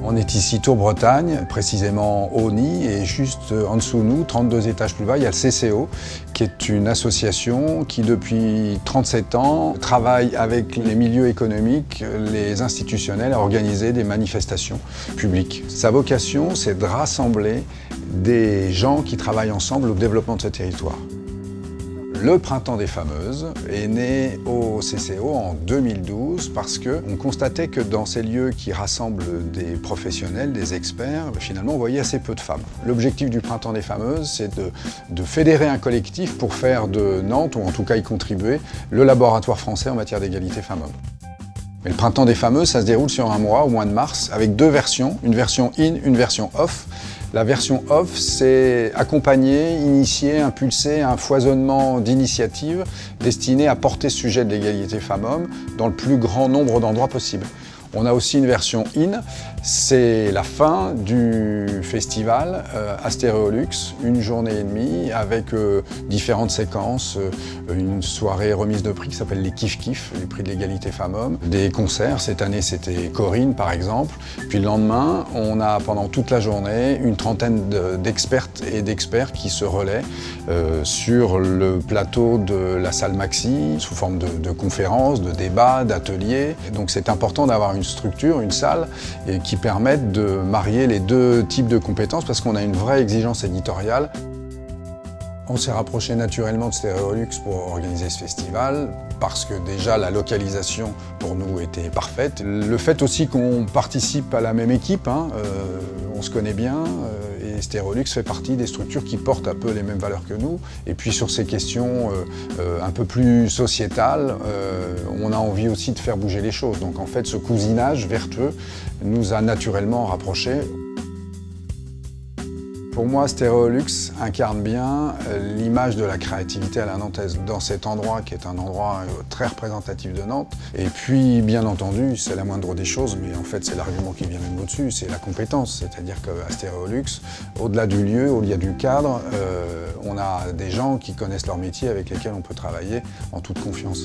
On est ici Tour Bretagne, précisément Auny, et juste en dessous de nous, 32 étages plus bas, il y a le CCO, qui est une association qui depuis 37 ans travaille avec les milieux économiques, les institutionnels à organiser des manifestations publiques. Sa vocation, c'est de rassembler des gens qui travaillent ensemble au développement de ce territoire. Le Printemps des Fameuses est né au CCO en 2012 parce qu'on constatait que dans ces lieux qui rassemblent des professionnels, des experts, finalement on voyait assez peu de femmes. L'objectif du Printemps des Fameuses, c'est de fédérer un collectif pour faire de Nantes, ou en tout cas y contribuer, le laboratoire français en matière d'égalité femmes-hommes. Mais le Printemps des Fameuses, ça se déroule sur un mois, au mois de mars, avec deux versions, une version in, une version off. La version off, c'est accompagner, initier, impulser un foisonnement d'initiatives destinées à porter ce sujet de l'égalité femmes-hommes dans le plus grand nombre d'endroits possible. On a aussi une version in, c'est la fin du festival Astéréolux, une journée et demie avec différentes séquences, une soirée remise de prix qui s'appelle les Kif Kif, les prix de l'égalité femmes-hommes, des concerts, cette année c'était Corinne par exemple, puis le lendemain on a pendant toute la journée une trentaine d'expertes et d'experts qui se relaient sur le plateau de la salle Maxi sous forme de conférences, de débats, d'ateliers, donc c'est important d'avoir une structure, une salle, et qui permettent de marier les deux types de compétences parce qu'on a une vraie exigence éditoriale. On s'est rapproché naturellement de Stéréolux pour organiser ce festival parce que déjà la localisation pour nous était parfaite. Le fait aussi qu'on participe à la même équipe, on se connaît bien et Stéréolux fait partie des structures qui portent un peu les mêmes valeurs que nous. Et puis sur ces questions un peu plus sociétales, on a envie aussi de faire bouger les choses. Donc en fait ce cousinage vertueux nous a naturellement rapprochés. Pour moi, Stéréolux incarne bien l'image de la créativité à la nantaise dans cet endroit qui est un endroit très représentatif de Nantes. Et puis, bien entendu, c'est la moindre des choses, mais en fait, c'est l'argument qui vient même au-dessus, c'est la compétence. C'est-à-dire qu'à Stéréolux, au-delà du lieu, au-delà du cadre, on a des gens qui connaissent leur métier avec lesquels on peut travailler en toute confiance.